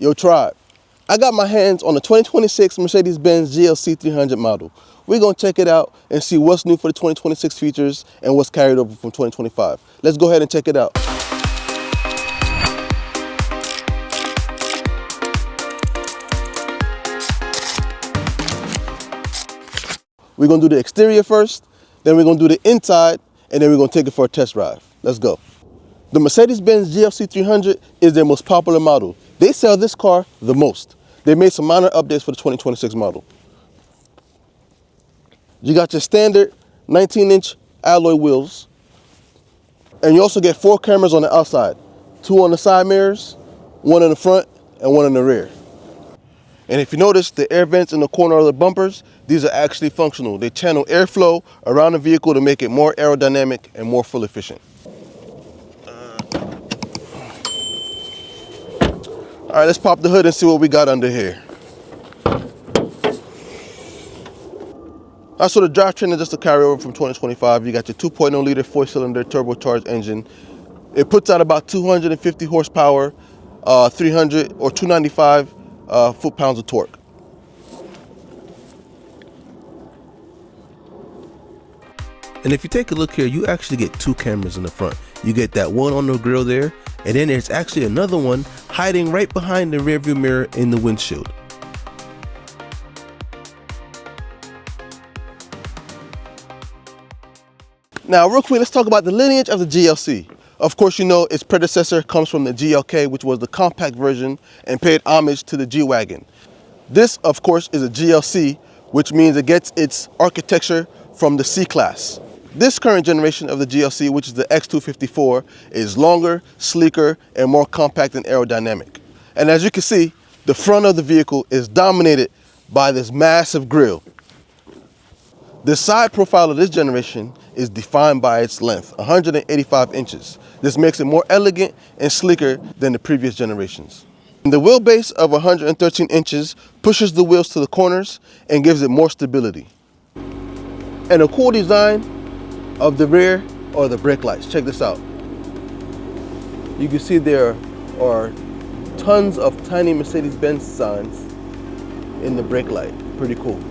Yo tribe, I got my hands on the 2026 Mercedes-Benz GLC 300 model. We're gonna check it out and see what's new for the 2026 features and what's carried over from 2025. Let's go ahead and check it out. We're gonna do the exterior first, then we're gonna do the inside, and then we're gonna take it for a test drive. Let's go. The Mercedes-Benz GLC 300 is their most popular model. They sell this car the most. They made some minor updates for the 2026 model. You got your standard 19-inch alloy wheels, and you also get 4 cameras on the outside, 2 on the side mirrors, 1 in the front, and 1 in the rear. And if you notice, the air vents in the corner of the bumpers, these are actually functional. They channel airflow around the vehicle to make it more aerodynamic and more fuel efficient. All right, let's pop the hood and see what we got under here. So the drivetrain is just a carryover from 2025. You got your 2.0 liter 4-cylinder turbocharged engine. It puts out about 250 horsepower, 300 or 295 foot-pounds of torque. And if you take a look here, you actually get 2 cameras in the front. You get that one on the grill there, and then there's actually another one hiding right behind the rearview mirror in the windshield. Now, real quick, let's talk about the lineage of the GLC. Of course, you know its predecessor comes from the GLK, which was the compact version and paid homage to the G-Wagon. This, of course, is a GLC, which means it gets its architecture from the C-Class. This current generation of the GLC, which is the X254, is longer, sleeker, and more compact and aerodynamic. And as you can see, the front of the vehicle is dominated by this massive grille. The side profile of this generation is defined by its length, 185 inches. This makes it more elegant and sleeker than the previous generations. The wheelbase of 113 inches pushes the wheels to the corners and gives it more stability. And a cool design of the rear are the brake lights. Check this out. You can see there are tons of tiny Mercedes-Benz signs in the brake light. Pretty cool.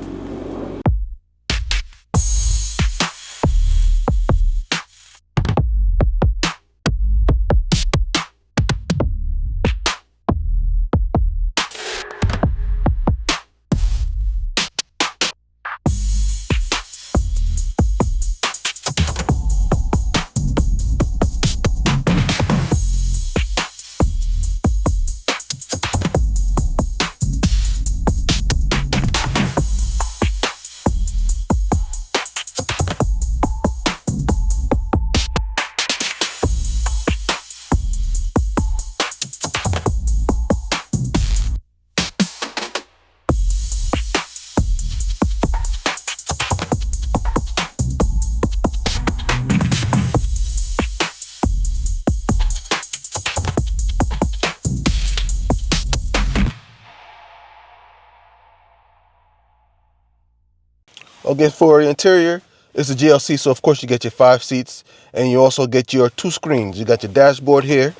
Okay, for your interior, it's a GLC, so of course you get your 5 seats, and you also get your 2 screens. You got your dashboard here,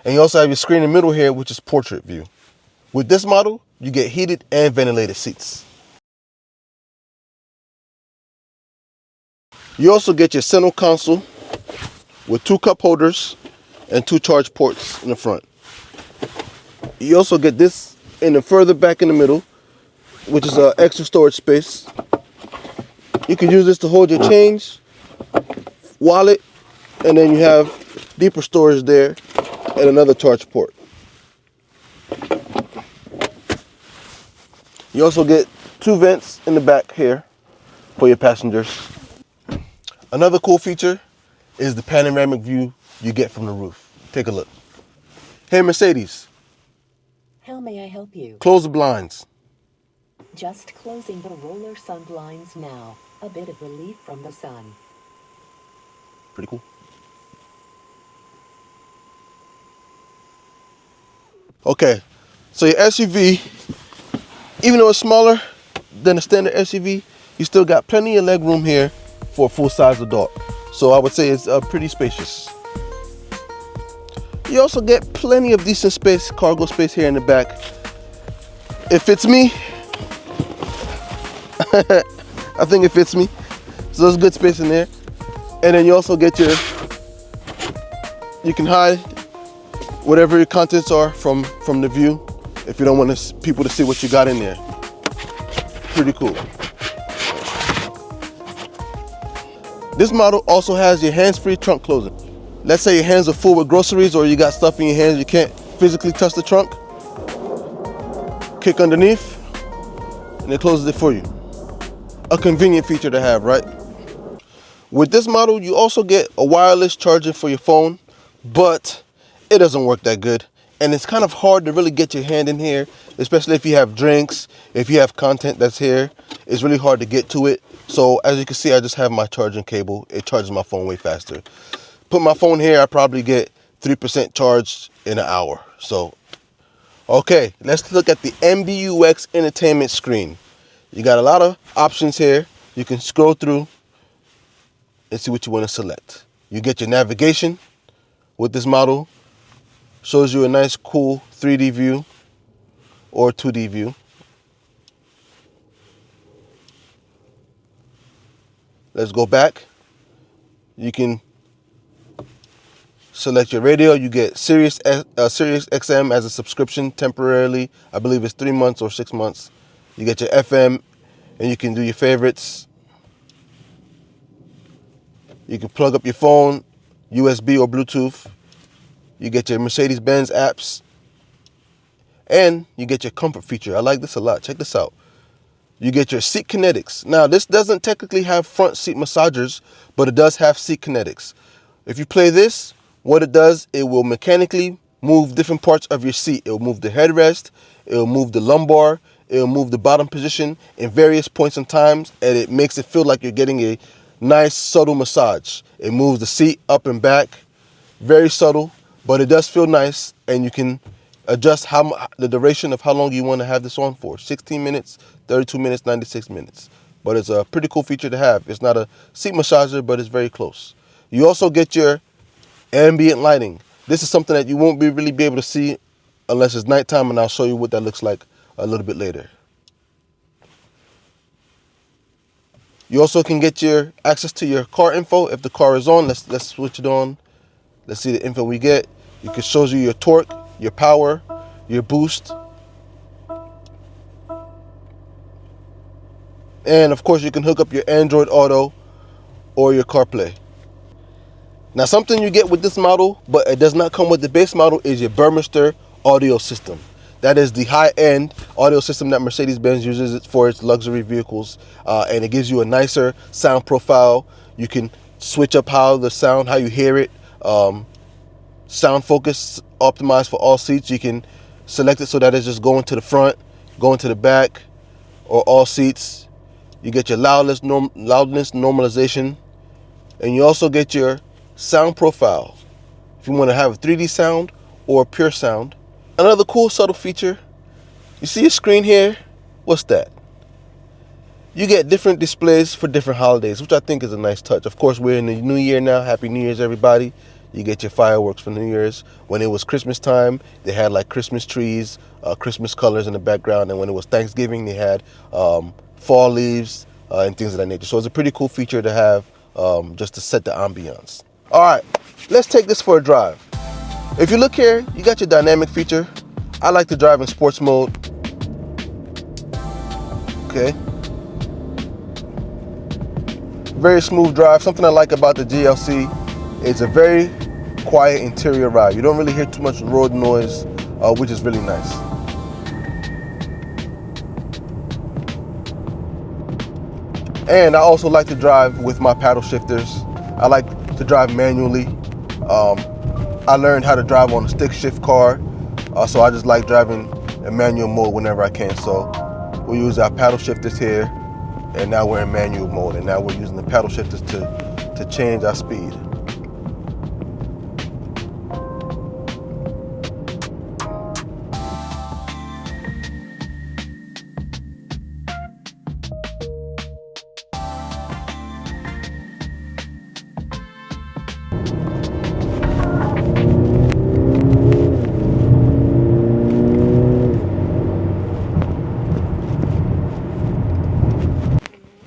and you also have your screen in the middle here, which is portrait view. With this model, you get heated and ventilated seats. You also get your center console with 2 cup holders and 2 charge ports in the front. You also get this in the further back in the middle, which is an extra storage space. You can use this to hold your change, wallet, and then you have deeper storage there and another charge port. You also get 2 vents in the back here for your passengers. Another cool feature is the panoramic view you get from the roof. Take a look. Hey Mercedes. How may I help you? Close the blinds. Just closing the roller sun blinds now. A bit of relief from the sun. Pretty cool. Okay, so your SUV, even though it's smaller than a standard SUV, you still got plenty of leg room here for a full-size adult. So I would say it's pretty spacious. You also get plenty of decent space, cargo space here in the back. It fits me. I think it fits me. So there's good space in there. And then you also get you can hide whatever your contents are from the view if you don't want people to see what you got in there. Pretty cool. This model also has your hands-free trunk closing. Let's say your hands are full with groceries or you got stuff in your hands, you can't physically touch the trunk. Kick underneath and it closes it for you. A convenient feature to have, right? With this model, you also get a wireless charger for your phone, but it doesn't work that good. And it's kind of hard to really get your hand in here, especially if you have drinks, if you have content that's here. It's really hard to get to it. So as you can see, I just have my charging cable. It charges my phone way faster. Put my phone here, I probably get 3% charged in an hour. So, okay, let's look at the MBUX entertainment screen. You got a lot of options here. You can scroll through and see what you want to select. You get your navigation with this model. Shows you a nice, cool 3D view or 2D view. Let's go back. You can select your radio. You get Sirius XM as a subscription temporarily. I believe it's 3 months or 6 months. You get your FM, and you can do your favorites. You can plug up your phone, USB or Bluetooth. You get your Mercedes-Benz apps, and you get your comfort feature. I like this a lot. Check this out. You get your seat kinetics. Now, this doesn't technically have front seat massagers, but it does have seat kinetics. If you play this, what it does, it will mechanically move different parts of your seat. It will move the headrest, it will move the lumbar, it will move the bottom position in various points and times, and it makes it feel like you're getting a nice, subtle massage. It moves the seat up and back, very subtle, but it does feel nice, and you can adjust the duration of how long you want to have this on for. 16 minutes, 32 minutes, 96 minutes. But it's a pretty cool feature to have. It's not a seat massager, but it's very close. You also get your ambient lighting. This is something that you won't really be able to see unless it's nighttime, and I'll show you what that looks like a little bit later. You also can get your access to your car info. If the car is on, let's switch it on. Let's see the info we get. It can show you your torque, your power, your boost. And of course, you can hook up your Android Auto or your CarPlay. Now, something you get with this model, but it does not come with the base model, is your Burmester audio system. That is the high-end audio system that Mercedes-Benz uses it for its luxury vehicles, and it gives you a nicer sound profile. You can switch up how you hear it. Sound focus optimized for all seats. You can select it so that it's just going to the front, going to the back, or all seats. You get your loudness normalization, and you also get your sound profile if you want to have a 3D sound or pure sound. Another cool subtle feature, you see a screen here? What's that? You get different displays for different holidays, which I think is a nice touch. Of course, we're in the new year now. Happy New Year's, everybody. You get your fireworks for New Year's. When it was Christmas time, they had like Christmas trees, Christmas colors in the background. And when it was Thanksgiving, they had fall leaves and things of that nature. So it's a pretty cool feature to have just to set the ambiance. All right, let's take this for a drive. If you look here, you got your dynamic feature. I like to drive in sports mode. Okay. Very smooth drive. Something I like about the GLC is a very quiet interior ride. You don't really hear too much road noise, which is really nice. And I also like to drive with my paddle shifters. I like to drive manually. I learned how to drive on a stick shift car, so I just like driving in manual mode whenever I can. So we use our paddle shifters here, and now we're in manual mode, and now we're using the paddle shifters to change our speed.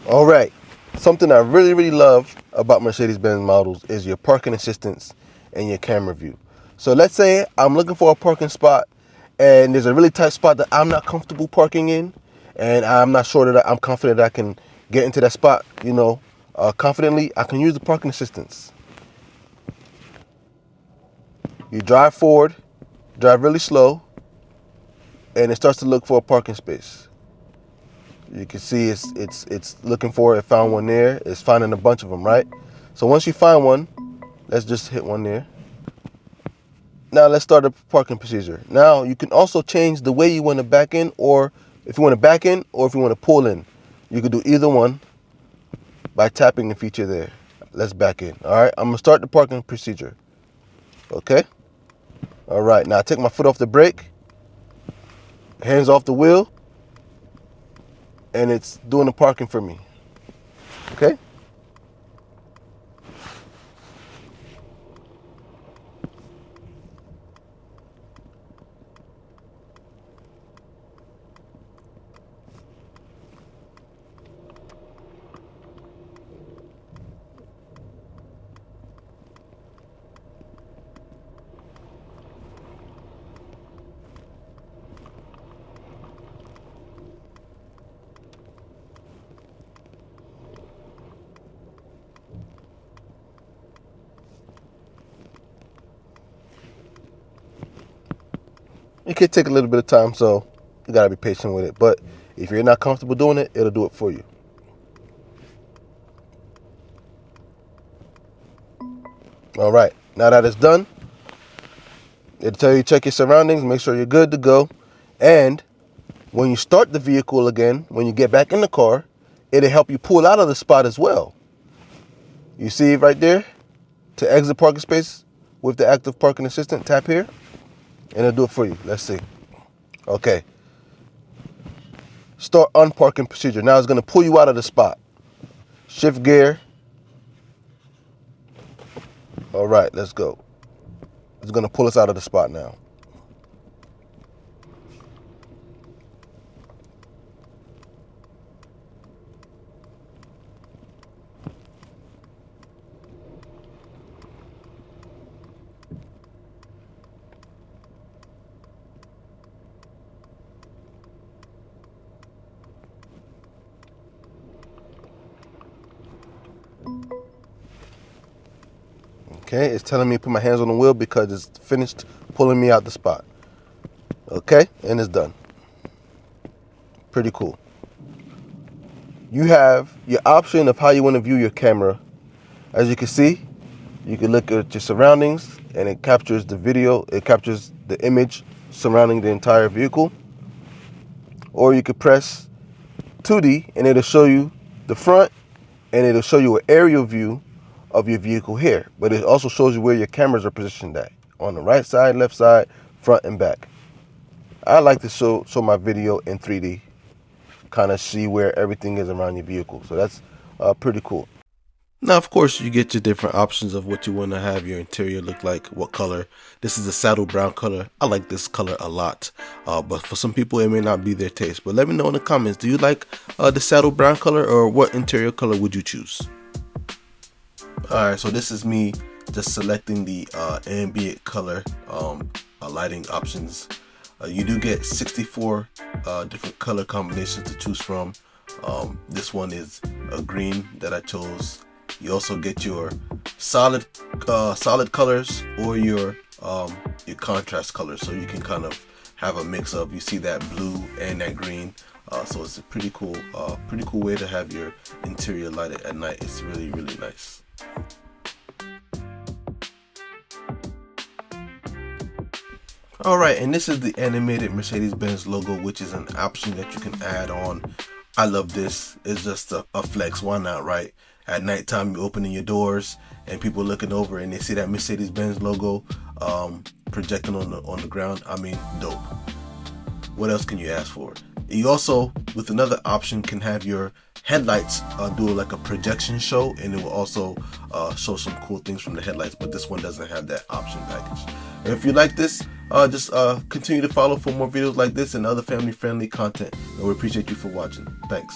All right, something I really love about Mercedes-Benz models is your parking assistance and your camera view. So let's say I'm looking for a parking spot and there's a really tight spot that I'm not comfortable parking in, and I'm not sure that I'm confident that I can get into that spot, confidently. I can use the parking assistance. You drive forward, drive really slow, and it starts to look for a parking space. You can see it's looking for it. It found one there. It's finding a bunch of them, right? So once you find one, let's just hit one there. Now let's start a parking procedure. Now you can also change the way you want to back in, or if you want to back in, or if you want to pull in. You can do either one by tapping the feature there. Let's back in. All right, I'm gonna start the parking procedure. Okay. All right, now I take my foot off the brake, hands off the wheel, and it's doing the parking for me. Okay. It could take a little bit of time, so you gotta be patient with it. But if you're not comfortable doing it, it'll do it for you. All right, now that it's done, it'll tell you check your surroundings, make sure you're good to go. And when you start the vehicle again, when you get back in the car, it'll help you pull out of the spot as well. You see it right there? To exit parking space with the active parking assistant, tap here, and it'll do it for you. Let's see. Okay. Start unparking procedure. Now it's gonna pull you out of the spot. Shift gear. All right, let's go. It's gonna pull us out of the spot now. Okay, it's telling me to put my hands on the wheel because it's finished pulling me out the spot. Okay, and it's done. Pretty cool. You have your option of how you want to view your camera. As you can see, you can look at your surroundings and it captures the video, it captures the image surrounding the entire vehicle. Or you could press 2D and it'll show you the front, and it'll show you an aerial view of your vehicle here, but it also shows you where your cameras are positioned at, on the right side, left side, front and back. I like to show my video in 3D, kind of see where everything is around your vehicle. So that's pretty cool. Now, of course, you get your different options of what you want to have your interior look like, what color. This is a saddle brown color. I like this color a lot, but for some people it may not be their taste. But let me know in the comments, do you like the saddle brown color, or what interior color would you choose? Alright, so this is me just selecting the ambient color lighting options. You do get 64 different color combinations to choose from. This one is a green that I chose. You also get your solid colors or your contrast colors, so you can kind of have a mix of, you see that blue and that green. So it's a pretty cool way to have your interior lighted at night. It's really nice. Alright, and this is the animated Mercedes-Benz logo, which is an option that you can add on. I love this. It's just a flex. Why not, right? At nighttime, you opening your doors and people looking over and they see that Mercedes-Benz logo projecting on the ground. I mean, dope. What else can you ask for? You also, with another option, can have your headlights do like a projection show, and it will also show some cool things from the headlights, but this one doesn't have that option package. And if you like this, just continue to follow for more videos like this and other family friendly content, and we appreciate you for watching. Thanks.